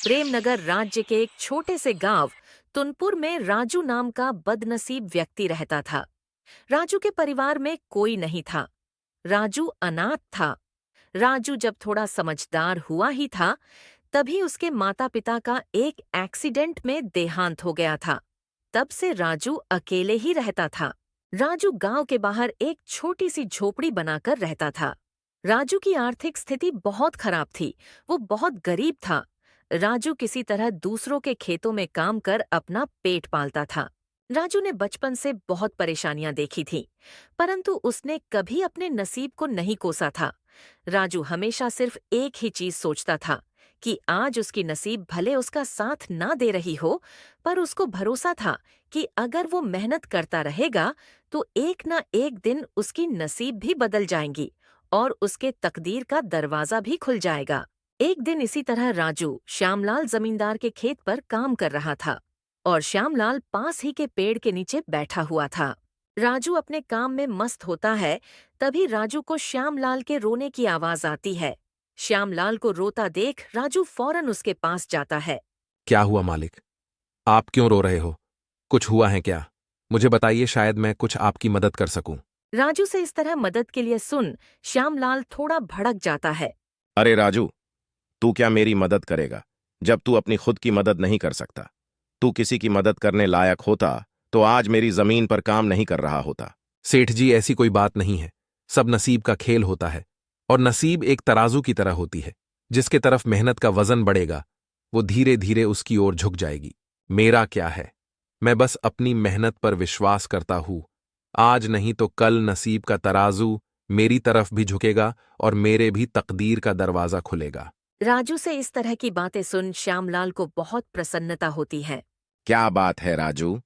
प्रेमनगर राज्य के एक छोटे से गांव तुनपुर में राजू नाम का बदनसीब व्यक्ति रहता था। राजू के परिवार में कोई नहीं था। राजू अनाथ था। राजू जब थोड़ा समझदार हुआ ही था, तभी उसके माता पिता का एक एक्सीडेंट में देहांत हो गया था। तब से राजू अकेले ही रहता था। राजू गांव के बाहर एक छोटी सी झोपड़ी बनाकर रहता था। राजू की आर्थिक स्थिति बहुत खराब थी। वो बहुत गरीब था। राजू किसी तरह दूसरों के खेतों में काम कर अपना पेट पालता था। राजू ने बचपन से बहुत परेशानियां देखी थीं, परंतु उसने कभी अपने नसीब को नहीं कोसा था। राजू हमेशा सिर्फ एक ही चीज सोचता था कि आज उसकी नसीब भले उसका साथ ना दे रही हो, पर उसको भरोसा था कि अगर वो मेहनत करता रहेगा तो एक ना एक दिन उसकी नसीब भी बदल जाएंगी और उसके तकदीर का दरवाजा भी खुल जाएगा। एक दिन इसी तरह राजू श्यामलाल जमींदार के खेत पर काम कर रहा था और श्यामलाल पास ही के पेड़ के नीचे बैठा हुआ था। राजू अपने काम में मस्त होता है, तभी राजू को श्यामलाल के रोने की आवाज आती है। श्यामलाल को रोता देख राजू फौरन उसके पास जाता है। क्या हुआ मालिक? आप क्यों रो रहे हो? कुछ हुआ है क्या? मुझे बताइए, शायद मैं कुछ आपकी मदद कर सकूं। राजू से इस तरह मदद के लिए सुन श्यामलाल थोड़ा भड़क जाता है। अरे राजू, तू क्या मेरी मदद करेगा जब तू अपनी खुद की मदद नहीं कर सकता? तू किसी की मदद करने लायक होता तो आज मेरी जमीन पर काम नहीं कर रहा होता। सेठ जी, ऐसी कोई बात नहीं है। सब नसीब का खेल होता है और नसीब एक तराजू की तरह होती है। जिसके तरफ मेहनत का वजन बढ़ेगा वो धीरे धीरे उसकी ओर झुक जाएगी। मेरा क्या है, मैं बस अपनी मेहनत पर विश्वास करता हूं। आज नहीं तो कल नसीब का तराजू मेरी तरफ भी झुकेगा और मेरे भी तकदीर का दरवाजा खुलेगा। राजू से इस तरह की बातें सुन श्यामलाल को बहुत प्रसन्नता होती है। क्या बात है राजू,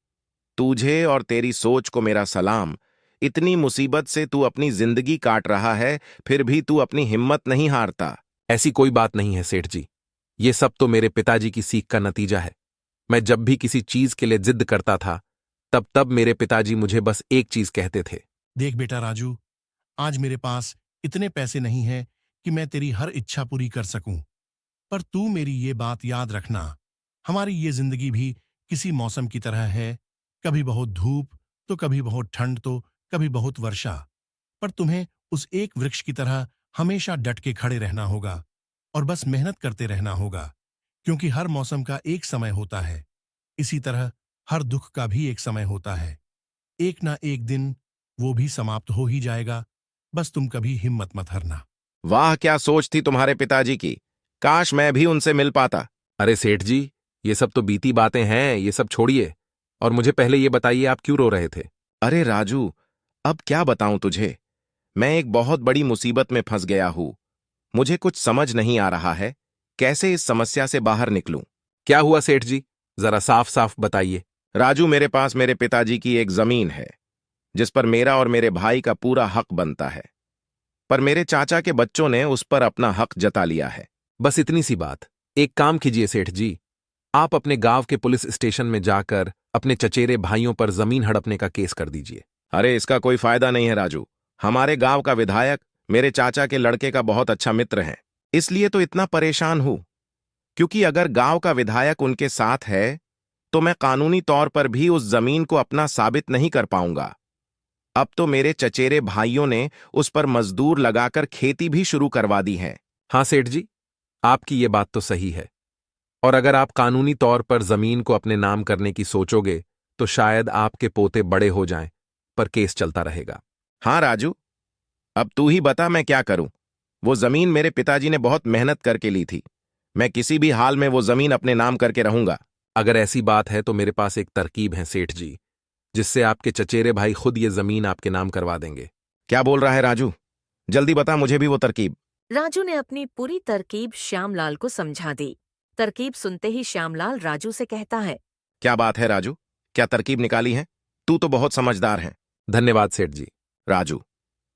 तुझे और तेरी सोच को मेरा सलाम। इतनी मुसीबत से तू अपनी जिंदगी काट रहा है, फिर भी तू अपनी हिम्मत नहीं हारता। ऐसी कोई बात नहीं है सेठ जी। ये सब तो मेरे पिताजी की सीख का नतीजा है। मैं जब भी किसी चीज के लिए जिद करता था, तब मेरे पिताजी मुझे बस एक चीज कहते थे। देख बेटा राजू, आज मेरे पास इतने पैसे नहीं हैं कि मैं तेरी हर इच्छा पूरी कर सकूं, पर तू मेरी ये बात याद रखना, हमारी ये जिंदगी भी किसी मौसम की तरह है। कभी बहुत धूप तो कभी बहुत ठंड तो कभी बहुत वर्षा, पर तुम्हें उस एक वृक्ष की तरह हमेशा डट के खड़े रहना होगा और बस मेहनत करते रहना होगा, क्योंकि हर मौसम का एक समय होता है। इसी तरह हर दुख का भी एक समय होता है। एक ना एक दिन वो भी समाप्त हो ही जाएगा। बस तुम कभी हिम्मत मत हारना। वाह, क्या सोच थी तुम्हारे पिताजी की। काश मैं भी उनसे मिल पाता। अरे सेठ जी, ये सब तो बीती बातें हैं, ये सब छोड़िए और मुझे पहले ये बताइए, आप क्यों रो रहे थे? अरे राजू, अब क्या बताऊं तुझे। मैं एक बहुत बड़ी मुसीबत में फंस गया हूं। मुझे कुछ समझ नहीं आ रहा है कैसे इस समस्या से बाहर निकलूं। क्या हुआ सेठ जी? जरा साफ साफ बताइए। राजू, मेरे पास मेरे पिताजी की एक जमीन है जिस पर मेरा और मेरे भाई का पूरा हक बनता है, पर मेरे चाचा के बच्चों ने उस पर अपना हक जता लिया है। बस इतनी सी बात? एक काम कीजिए सेठ जी, आप अपने गांव के पुलिस स्टेशन में जाकर अपने चचेरे भाइयों पर जमीन हड़पने का केस कर दीजिए। अरे इसका कोई फायदा नहीं है राजू। हमारे गांव का विधायक मेरे चाचा के लड़के का बहुत अच्छा मित्र है, इसलिए तो इतना परेशान हूं। क्योंकि अगर गांव का विधायक उनके साथ है तो मैं कानूनी तौर पर भी उस जमीन को अपना साबित नहीं कर पाऊंगा। अब तो मेरे चचेरे भाइयों ने उस पर मजदूर लगाकर खेती भी शुरू करवा दी है। हाँ सेठ जी, आपकी ये बात तो सही है, और अगर आप कानूनी तौर पर जमीन को अपने नाम करने की सोचोगे तो शायद आपके पोते बड़े हो जाएं, पर केस चलता रहेगा। हाँ राजू, अब तू ही बता मैं क्या करूं। वो जमीन मेरे पिताजी ने बहुत मेहनत करके ली थी। मैं किसी भी हाल में वो जमीन अपने नाम करके रहूंगा। अगर ऐसी बात है तो मेरे पास एक तरकीब है सेठ जी, जिससे आपके चचेरे भाई खुद ये जमीन आपके नाम करवा देंगे। क्या बोल रहा है राजू? जल्दी बता मुझे भी वो तरकीब। राजू ने अपनी पूरी तरकीब श्यामलाल को समझा दी। तरकीब सुनते ही श्यामलाल राजू से कहता है। क्या बात है राजू, क्या तरकीब निकाली है? तू तो बहुत समझदार है। धन्यवाद सेठ जी। राजू,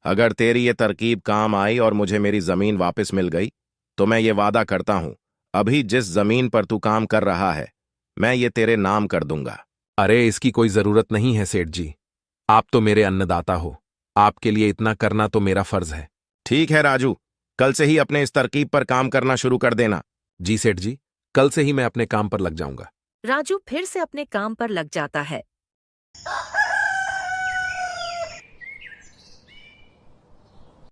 अगर तेरी ये तरकीब काम आई और मुझे मेरी जमीन वापस मिल गई तो मैं ये वादा करता हूं, अभी जिस जमीन पर तू काम कर रहा है मैं ये तेरे नाम कर दूंगा। अरे इसकी कोई जरूरत नहीं है सेठ जी, आप तो मेरे अन्नदाता हो। आपके लिए इतना करना तो मेरा फर्ज है। ठीक है राजू, कल से ही अपने इस तरकीब पर काम करना शुरू कर देना। जी सेठ जी, कल से ही मैं अपने काम पर लग जाऊंगा। राजू फिर से अपने काम पर लग जाता है।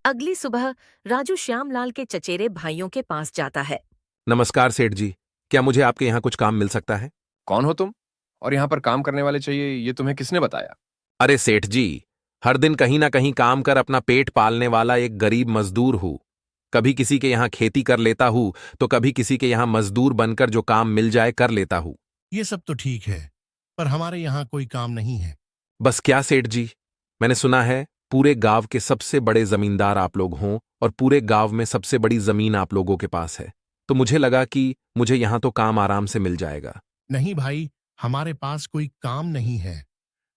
अगली सुबह राजू श्यामलाल के चचेरे भाइयों के पास जाता है। नमस्कार सेठ जी, क्या मुझे आपके यहाँ कुछ काम मिल सकता है? कौन हो तुम? और यहाँ पर काम करने वाले चाहिए, ये तुम्हें किसने बताया? अरे सेठ जी, हर दिन कहीं ना कहीं काम कर अपना पेट पालने वाला एक गरीब मजदूर हूँ। कभी किसी के यहाँ खेती कर लेता हूँ तो कभी किसी के यहाँ मजदूर बनकर जो काम मिल जाए कर लेता हूँ। ये सब तो ठीक है, पर हमारे यहाँ कोई काम नहीं है। बस क्या सेठ जी, मैंने सुना है पूरे गांव के सबसे बड़े जमींदार आप लोग हों और पूरे गांव में सबसे बड़ी जमीन आप लोगों के पास है, तो मुझे लगा कि मुझे यहाँ तो काम आराम से मिल जाएगा। नहीं भाई, हमारे पास कोई काम नहीं है।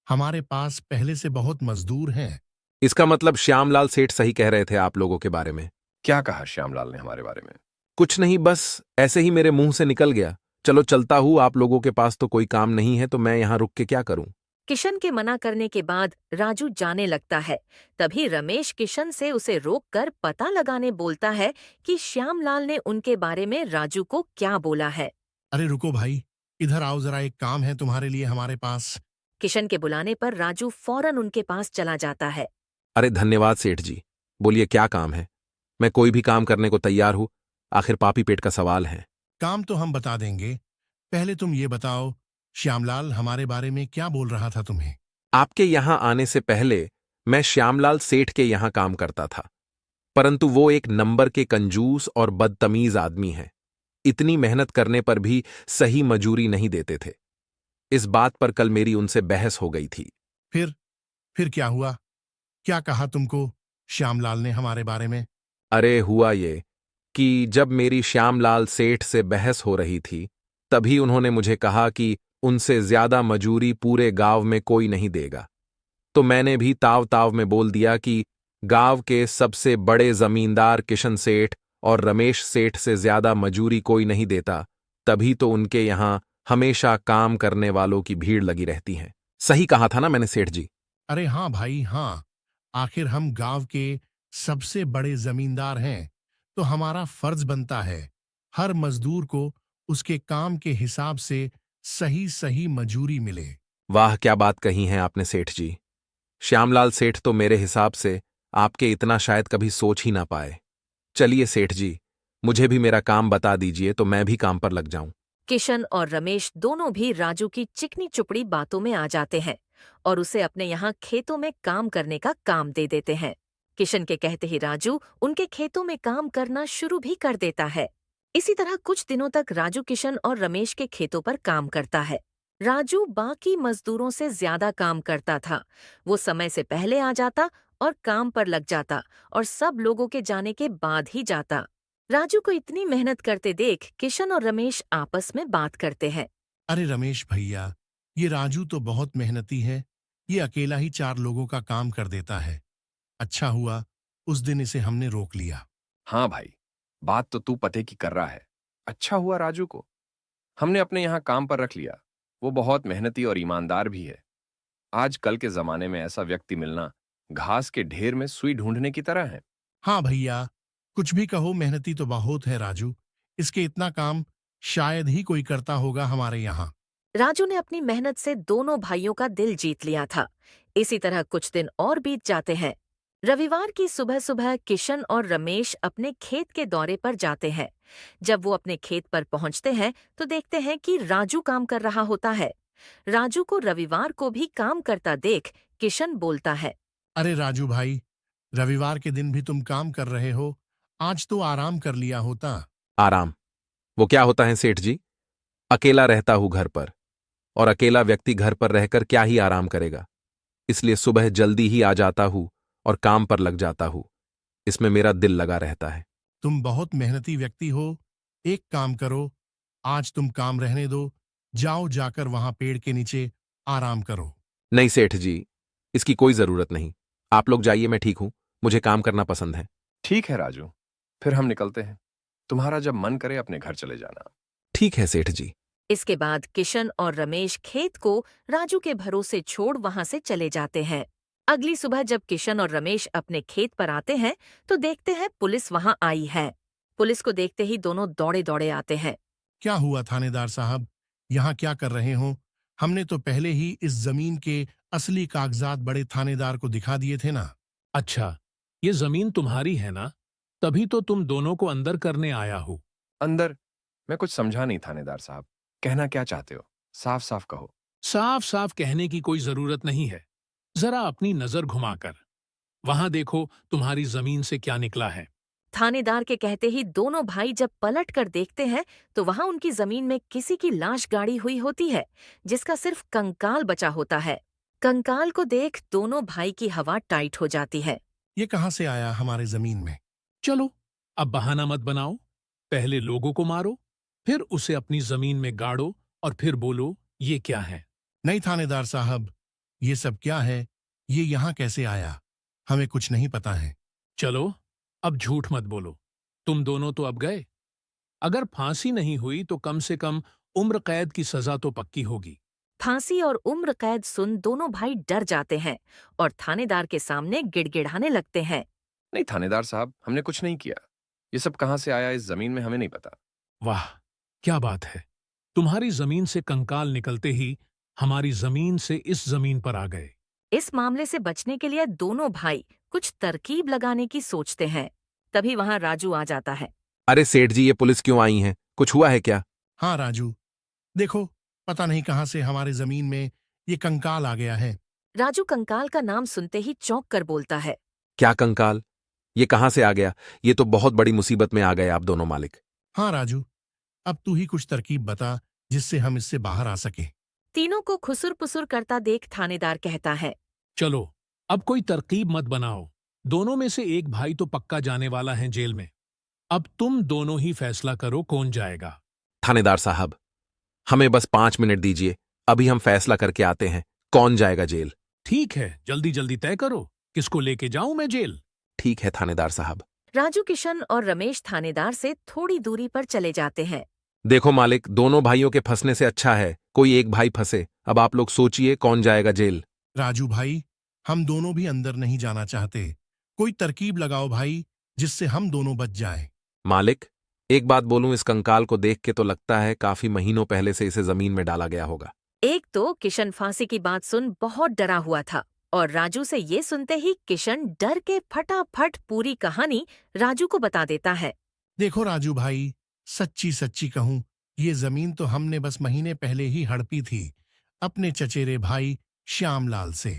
हमारे पास पहले से बहुत मजदूर हैं। इसका मतलब श्यामलाल सेठ सही कह रहे थे आप लोगों के बारे में। क्या कहा श्यामलाल ने हमारे बारे में? कुछ नहीं, बस ऐसे ही मेरे मुंह से निकल गया। चलो चलता हूँ, आप लोगों के पास तो कोई काम नहीं है तो मैं यहाँ रुक के क्या करूँ। किशन के मना करने के बाद राजू जाने लगता है। तभी रमेश किशन से उसे रोककर पता लगाने बोलता है कि श्यामलाल ने उनके बारे में राजू को क्या बोला है। अरे रुको भाई, इधर आओ जरा, एक काम है तुम्हारे लिए हमारे पास। किशन के बुलाने पर राजू फौरन उनके पास चला जाता है। अरे धन्यवाद सेठ जी, बोलिए क्या काम है। मैं कोई भी काम करने को तैयार हूँ, आखिर पापी पेट का सवाल है। काम तो हम बता देंगे, पहले तुम ये बताओ, श्यामलाल हमारे बारे में क्या बोल रहा था तुम्हें? आपके यहाँ आने से पहले मैं श्यामलाल सेठ के यहाँ काम करता था, परंतु वो एक नंबर के कंजूस और बदतमीज आदमी है। इतनी मेहनत करने पर भी सही मजूरी नहीं देते थे। इस बात पर कल मेरी उनसे बहस हो गई थी। फिर क्या हुआ? क्या कहा तुमको श्यामलाल ने हमारे बारे में? अरे हुआ ये कि जब मेरी श्यामलाल सेठ से बहस हो रही थी, तभी उन्होंने मुझे कहा कि उनसे ज्यादा मजूरी पूरे गांव में कोई नहीं देगा। तो मैंने भी ताव ताव में बोल दिया कि गांव के सबसे बड़े जमींदार किशन सेठ और रमेश सेठ से ज्यादा मजूरी कोई नहीं देता, तभी तो उनके यहाँ हमेशा काम करने वालों की भीड़ लगी रहती है। सही कहा था ना मैंने सेठ जी? अरे हाँ भाई हाँ, आखिर हम गांव के सबसे बड़े जमींदार हैं, तो हमारा फर्ज बनता है हर मजदूर को उसके काम के हिसाब से सही सही मजूरी मिले। वाह क्या बात कही है आपने सेठ जी। श्यामलाल सेठ तो मेरे हिसाब से आपके इतना शायद कभी सोच ही ना पाए। चलिए सेठ जी, मुझे भी मेरा काम बता दीजिए तो मैं भी काम पर लग जाऊं। किशन और रमेश दोनों भी राजू की चिकनी चुपड़ी बातों में आ जाते हैं और उसे अपने यहाँ खेतों में काम करने का काम दे देते हैं। किशन के कहते ही राजू उनके खेतों में काम करना शुरू भी कर देता है। इसी तरह कुछ दिनों तक राजू किशन और रमेश के खेतों पर काम करता है। राजू बाकी मजदूरों से ज्यादा काम करता था। वो समय से पहले आ जाता और काम पर लग जाता और सब लोगों के जाने के बाद ही जाता। राजू को इतनी मेहनत करते देख किशन और रमेश आपस में बात करते हैं। अरे रमेश भैया, ये राजू तो बहुत मेहनती है, ये अकेला ही 4 लोगों का काम कर देता है। अच्छा हुआ उस दिन इसे हमने रोक लिया। हाँ भाई, बात तो तू पते की कर रहा है। अच्छा हुआ राजू को हमने अपने यहाँ काम पर रख लिया। वो बहुत मेहनती और ईमानदार भी है। आजकल के जमाने में ऐसा व्यक्ति मिलना घास के ढेर में सुई ढूंढने की तरह है। हाँ भैया, कुछ भी कहो, मेहनती तो बहुत है राजू। इसके इतना काम शायद ही कोई करता होगा हमारे यहाँ। राजू ने अपनी मेहनत से दोनों भाइयों का दिल जीत लिया था। इसी तरह कुछ दिन और बीत जाते हैं। रविवार की सुबह सुबह किशन और रमेश अपने खेत के दौरे पर जाते हैं। जब वो अपने खेत पर पहुंचते हैं तो देखते हैं कि राजू काम कर रहा होता है। राजू को रविवार को भी काम करता देख किशन बोलता है। अरे राजू भाई, रविवार के दिन भी तुम काम कर रहे हो, आज तो आराम कर लिया होता। आराम? वो क्या होता है सेठ जी? अकेला रहता हूं घर पर, और अकेला व्यक्ति घर पर रहकर क्या ही आराम करेगा। इसलिए सुबह जल्दी ही आ जाता हूं और काम पर लग जाता हूं। इसमें मेरा दिल लगा रहता है। तुम बहुत मेहनती व्यक्ति हो। एक काम करो, आज तुम काम रहने दो, जाओ जाकर वहां पेड़ के नीचे आराम करो। नहीं सेठ जी, इसकी कोई जरूरत नहीं। आप लोग जाइए, मैं ठीक हूं, मुझे काम करना पसंद है। ठीक है राजू, फिर हम निकलते हैं। तुम्हारा जब मन करे अपने घर चले जाना। ठीक है सेठ जी। इसके बाद किशन और रमेश खेत को राजू के भरोसे छोड़ वहां से चले जाते हैं। अगली सुबह जब किशन और रमेश अपने खेत पर आते हैं तो देखते हैं पुलिस वहां आई है। पुलिस को देखते ही दोनों दौड़े दौड़े आते हैं। क्या हुआ थानेदार साहब? यहाँ क्या कर रहे हो? हमने तो पहले ही इस जमीन के असली कागजात बड़े थानेदार को दिखा दिए थे ना। अच्छा, ये जमीन तुम्हारी है ना? तभी तो तुम दोनों को अंदर करने आया हूं। अंदर? मैं कुछ समझा नहीं थानेदार साहब। कहना क्या चाहते हो? साफ साफ कहो। साफ साफ कहने की कोई जरूरत नहीं है। जरा अपनी नजर घुमाकर वहां देखो तुम्हारी जमीन से क्या निकला है। थानेदार के कहते ही दोनों भाई जब पलट कर देखते हैं तो वहां उनकी जमीन में किसी की लाश गाड़ी हुई होती है, जिसका सिर्फ कंकाल बचा होता है। कंकाल को देख दोनों भाई की हवा टाइट हो जाती है। ये कहाँ से आया हमारे जमीन में? चलो, अब बहाना मत बनाओ। पहले लोगों को मारो, फिर उसे अपनी जमीन में गाड़ो और फिर बोलो ये क्या है। नहीं थानेदार साहब, ये सब क्या है? ये यहाँ कैसे आया? हमें कुछ नहीं पता है। चलो, अब झूठ मत बोलो। तुम दोनों तो अब गए। अगर फांसी नहीं हुई तो कम से कम उम्र कैद की सजा तो पक्की होगी। फांसी और उम्र कैद सुन दोनों भाई डर जाते हैं और थानेदार के सामने गिड़गिड़ाने लगते हैं। नहीं थानेदार साहब, हमने कुछ नहीं किया। ये सब कहाँ से आया इस जमीन में हमें नहीं पता। वाह, क्या बात है! तुम्हारी जमीन से कंकाल निकलते ही हमारी जमीन से इस जमीन पर आ गए। इस मामले से बचने के लिए दोनों भाई कुछ तरकीब लगाने की सोचते हैं। तभी वहां राजू आ जाता है। अरे सेठ जी, ये पुलिस क्यों आई है? कुछ हुआ है क्या? हाँ राजू, देखो, पता नहीं कहाँ से हमारे जमीन में ये कंकाल आ गया है। राजू कंकाल का नाम सुनते ही चौंक कर बोलता है। क्या कंकाल? ये कहाँ से आ गया? ये तो बहुत बड़ी मुसीबत में आ गए आप दोनों मालिक। हाँ राजू, अब तू ही कुछ तरकीब बता जिससे हम इससे बाहर आ सके। तीनों को खुसुर पुसुर करता देख थानेदार कहता है। चलो, अब कोई तरकीब मत बनाओ। दोनों में से एक भाई तो पक्का जाने वाला है जेल में। अब तुम दोनों ही फैसला करो कौन जाएगा। थानेदार साहब, हमें बस 5 मिनट दीजिए, अभी हम फैसला करके आते हैं कौन जाएगा जेल। ठीक है, जल्दी जल्दी तय करो, किसको लेके जाऊं मैं जेल। ठीक है थानेदार साहब। राजू, किशन और रमेश थानेदार से थोड़ी दूरी पर चले जाते हैं। देखो मालिक, दोनों भाइयों के फंसने से अच्छा है कोई एक भाई फंसे। अब आप लोग सोचिए कौन जाएगा जेल। राजू भाई, हम दोनों भी अंदर नहीं जाना चाहते। कोई तरकीब लगाओ भाई, जिससे हम दोनों बच जाएं। मालिक, एक बात बोलूं, इस कंकाल को देख के तो लगता है काफी महीनों पहले से इसे जमीन में डाला गया होगा। एक तो किशन फांसी की बात सुन बहुत डरा हुआ था और राजू से ये सुनते ही किशन डर के फटाफट पूरी कहानी राजू को बता देता है। देखो राजू भाई, सच्ची सच्ची कहूं, ये जमीन तो हमने बस महीने पहले ही हड़पी थी अपने चचेरे भाई श्यामलाल से।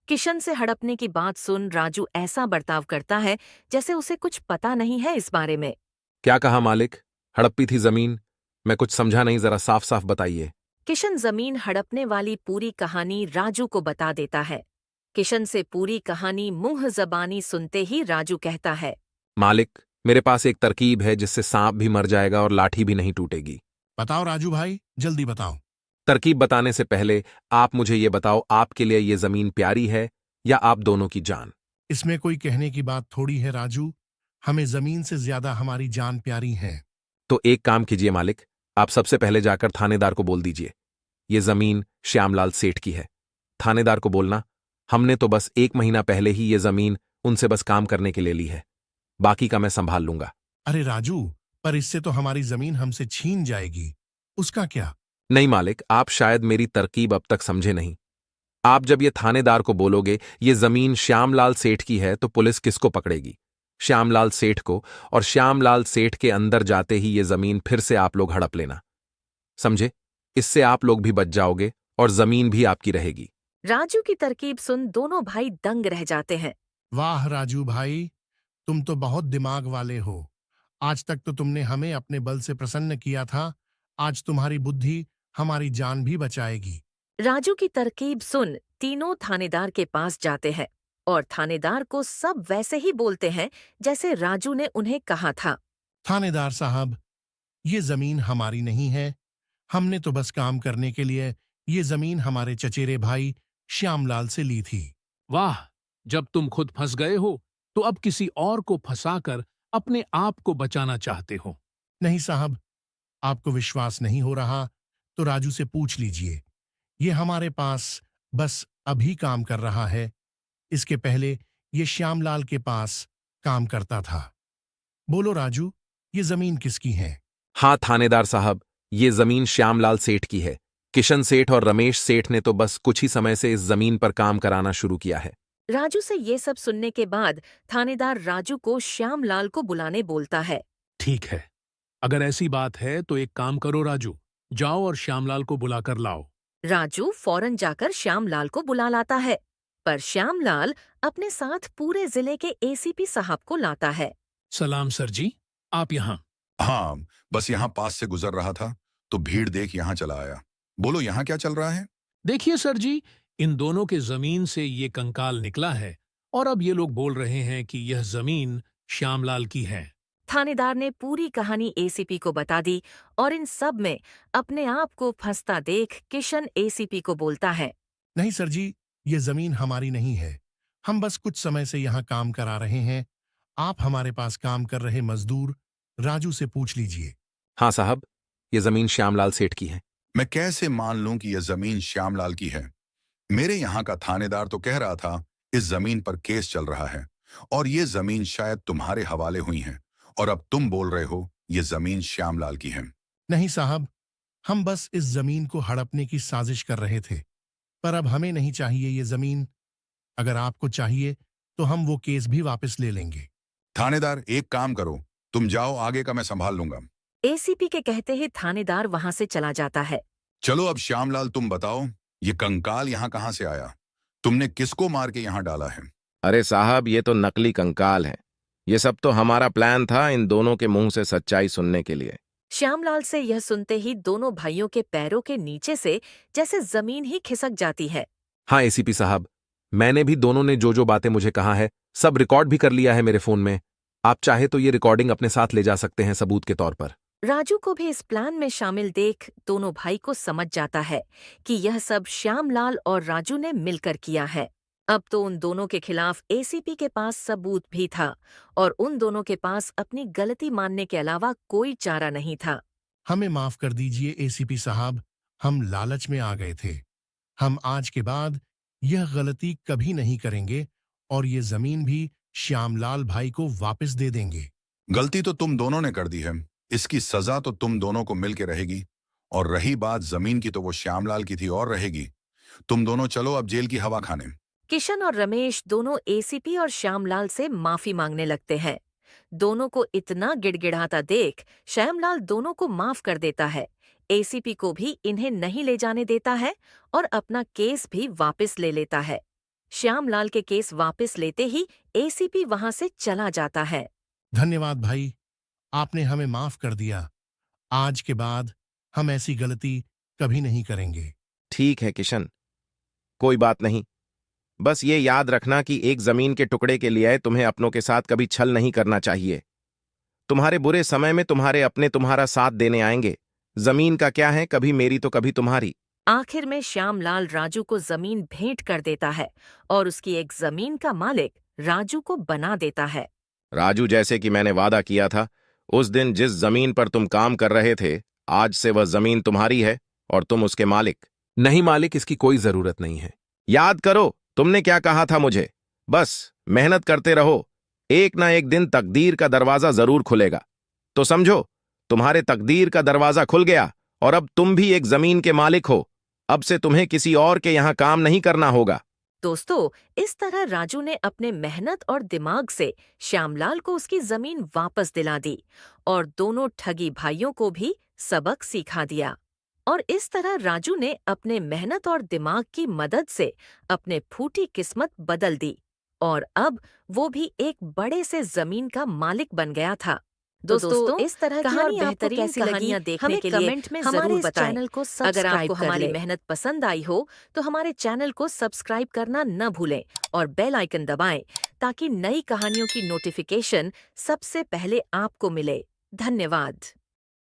किशन से हड़पने की बात सुन राजू ऐसा बर्ताव करता है जैसे उसे कुछ पता नहीं है इस बारे में। क्या कहा मालिक? हड़प्पी थी जमीन? मैं कुछ समझा नहीं, जरा साफ साफ बताइए। किशन जमीन हड़पने वाली पूरी कहानी राजू को बता देता है। किशन से पूरी कहानी मुंह जबानी सुनते ही राजू कहता है। मालिक, मेरे पास एक तरकीब है जिससे सांप भी मर जाएगा और लाठी भी नहीं टूटेगी। बताओ राजू भाई, जल्दी बताओ। तरकीब बताने से पहले आप मुझे ये बताओ, आपके लिए ये जमीन प्यारी है या आप दोनों की जान? इसमें कोई कहने की बात थोड़ी है राजू, हमें जमीन से ज्यादा हमारी जान प्यारी है। तो एक काम कीजिए मालिक, आप सबसे पहले जाकर थानेदार को बोल दीजिए ये जमीन श्यामलाल सेठ की है। थानेदार को बोलना हमने तो बस 1 महीना पहले ही ये जमीन उनसे बस काम करने के लिए ली है, बाकी का मैं संभाल लूंगा। अरे राजू, पर इससे तो हमारी जमीन हमसे छीन जाएगी, उसका क्या? नहीं मालिक, आप शायद मेरी तरकीब अब तक समझे नहीं। आप जब ये थानेदार को बोलोगे ये जमीन श्यामलाल सेठ की है तो पुलिस किसको पकड़ेगी? श्यामलाल सेठ को। और श्यामलाल सेठ के अंदर जाते ही ये जमीन फिर से आप लोग हड़प लेना, समझे? इससे आप लोग भी बच जाओगे और जमीन भी आपकी रहेगी। राजू की तरकीब सुन दोनों भाई दंग रह जाते हैं। वाह राजू भाई, तुम तो बहुत दिमाग वाले हो। आज तक तो तुमने हमें अपने बल से प्रसन्न किया था, आज तुम्हारी बुद्धि हमारी जान भी बचाएगी। राजू की तरकीब सुन तीनों थानेदार के पास जाते हैं और थानेदार को सब वैसे ही बोलते हैं जैसे राजू ने उन्हें कहा था। थानेदार साहब, ये जमीन हमारी नहीं है, हमने तो बस काम करने के लिए ये जमीन हमारे चचेरे भाई श्यामलाल से ली थी। वाह, जब तुम खुद फंस गए हो तो अब किसी और को फंसाकर अपने आप को बचाना चाहते हो। नहीं साहब, आपको विश्वास नहीं हो रहा तो राजू से पूछ लीजिए, ये हमारे पास बस अभी काम कर रहा है, इसके पहले ये श्यामलाल के पास काम करता था। बोलो राजू, ये जमीन किसकी है? हाँ थानेदार साहब, ये जमीन श्यामलाल सेठ की है। किशन सेठ और रमेश सेठ ने तो बस कुछ ही समय से इस जमीन पर काम कराना शुरू किया है। राजू से ये सब सुनने के बाद थानेदार राजू को श्यामलाल को बुलाने बोलता है। ठीक है, अगर ऐसी बात है तो एक काम करो राजू, जाओ और श्यामलाल को बुलाकर लाओ। राजू फौरन जाकर श्यामलाल को बुला लाता है, पर श्यामलाल अपने साथ पूरे जिले के एसीपी साहब को लाता है। सलाम सर जी, आप यहाँ। हाँ, बस यहाँ पास से गुजर रहा था तो भीड़ देख यहाँ चला आया। बोलो यहाँ क्या चल रहा है? देखिए सर जी, इन दोनों के जमीन से ये कंकाल निकला है और अब ये लोग बोल रहे हैं कि यह जमीन श्यामलाल की है। थानेदार ने पूरी कहानी एसीपी को बता दी और इन सब में अपने आप को फंसता देख किशन एसीपी को बोलता है। नहीं सर जी, ये जमीन हमारी नहीं है। हम बस कुछ समय से यहाँ काम करा रहे हैं। आप हमारे पास काम कर रहे मजदूर राजू से पूछ लीजिए। हाँ साहब, ये जमीन श्यामलाल सेठ की है। मैं कैसे मान लूं कि यह जमीन श्यामलाल की है? मेरे यहाँ का थानेदार तो कह रहा था इस जमीन पर केस चल रहा है और ये जमीन शायद तुम्हारे हवाले हुई है, और अब तुम बोल रहे हो ये जमीन श्यामलाल की है। नहीं साहब, हम बस इस जमीन को हड़पने की साजिश कर रहे थे, पर अब हमें नहीं चाहिए ये जमीन। अगर आपको चाहिए तो हम वो केस भी वापस ले लेंगे। थानेदार, एक काम करो, तुम जाओ, आगे का मैं संभाल लूंगा। एसीपी के कहते ही थानेदार वहां से चला जाता है। चलो अब श्यामलाल तुम बताओ, ये कंकाल यहाँ कहाँ से आया? तुमने किसको मार के यहाँ डाला है? अरे साहब, ये तो नकली कंकाल है। ये सब तो हमारा प्लान था इन दोनों के मुंह से सच्चाई सुनने के लिए। श्यामलाल से यह सुनते ही दोनों भाइयों के पैरों के नीचे से जैसे जमीन ही खिसक जाती है। हाँ एसीपी साहब, मैंने भी दोनों ने जो जो बातें मुझे कहा है सब रिकॉर्ड भी कर लिया है मेरे फोन में। आप चाहे तो ये रिकॉर्डिंग अपने साथ ले जा सकते हैं सबूत के तौर पर। राजू को भी इस प्लान में शामिल देख दोनों भाई को समझ जाता है कि यह सब श्यामलाल और राजू ने मिलकर किया है। अब तो उन दोनों के खिलाफ एसीपी के पास सबूत भी था और उन दोनों के पास अपनी गलती मानने के अलावा कोई चारा नहीं था। हमें माफ कर दीजिए एसीपी साहब, हम लालच में आ गए थे। हम आज के बाद यह गलती कभी नहीं करेंगे और ये जमीन भी श्यामलाल भाई को वापस दे देंगे। गलती तो तुम दोनों ने कर दी है, इसकी सजा तो तुम दोनों को मिलके रहेगी। और रही बात जमीन की, तो वो श्यामलाल की थी और रहेगी। तुम दोनों चलो अब जेल की हवा खाने। किशन और रमेश दोनों एसीपी और श्यामलाल से माफी मांगने लगते हैं। दोनों को इतना गिड़गिड़ाता देख श्यामलाल दोनों को माफ कर देता है। एसीपी को भी इन्हें नहीं ले जाने देता है और अपना केस भी वापस ले लेता है। श्यामलाल के केस वापस लेते ही एसीपी वहां से चला जाता है। धन्यवाद भाई, आपने हमें माफ कर दिया। आज के बाद हम ऐसी गलती कभी नहीं करेंगे। ठीक है किशन, कोई बात नहीं। बस ये याद रखना कि एक जमीन के टुकड़े के लिए तुम्हें अपनों के साथ कभी छल नहीं करना चाहिए। तुम्हारे बुरे समय में तुम्हारे अपने तुम्हारा साथ देने आएंगे। जमीन का क्या है, कभी मेरी तो कभी तुम्हारी। आखिर में श्यामलाल राजू को जमीन भेंट कर देता है और उसकी एक जमीन का मालिक राजू को बना देता है। राजू, जैसे कि मैंने वादा किया था, उस दिन जिस जमीन पर तुम काम कर रहे थे, आज से वह जमीन तुम्हारी है और तुम उसके मालिक। नहीं मालिक, इसकी कोई जरूरत नहीं है। याद करो तुमने क्या कहा था मुझे। बस मेहनत करते रहो, एक ना एक दिन तकदीर का दरवाजा जरूर खुलेगा। तो समझो, तुम्हारे तकदीर का दरवाजा खुल गया और अब तुम भी एक जमीन के मालिक हो। अब से तुम्हें किसी और के यहां काम नहीं करना होगा। दोस्तों, इस तरह राजू ने अपने मेहनत और दिमाग से श्यामलाल को उसकी जमीन वापस दिला दी और दोनों ठगी भाइयों को भी सबक सिखा दिया। और इस तरह राजू ने अपने मेहनत और दिमाग की मदद से अपने फूटी किस्मत बदल दी और अब वो भी एक बड़े से जमीन का मालिक बन गया था। दोस्तों, इस तरह की और बेहतरीन कहानियां देखने के लिए कमेंट में जरूर बताएं। चैनल को अगर आपको हमारी मेहनत पसंद आई हो तो हमारे चैनल को सब्सक्राइब करना न भूलें और बेल आइकन दबाएं ताकि नई कहानियों की नोटिफिकेशन सबसे पहले आपको मिले। धन्यवाद।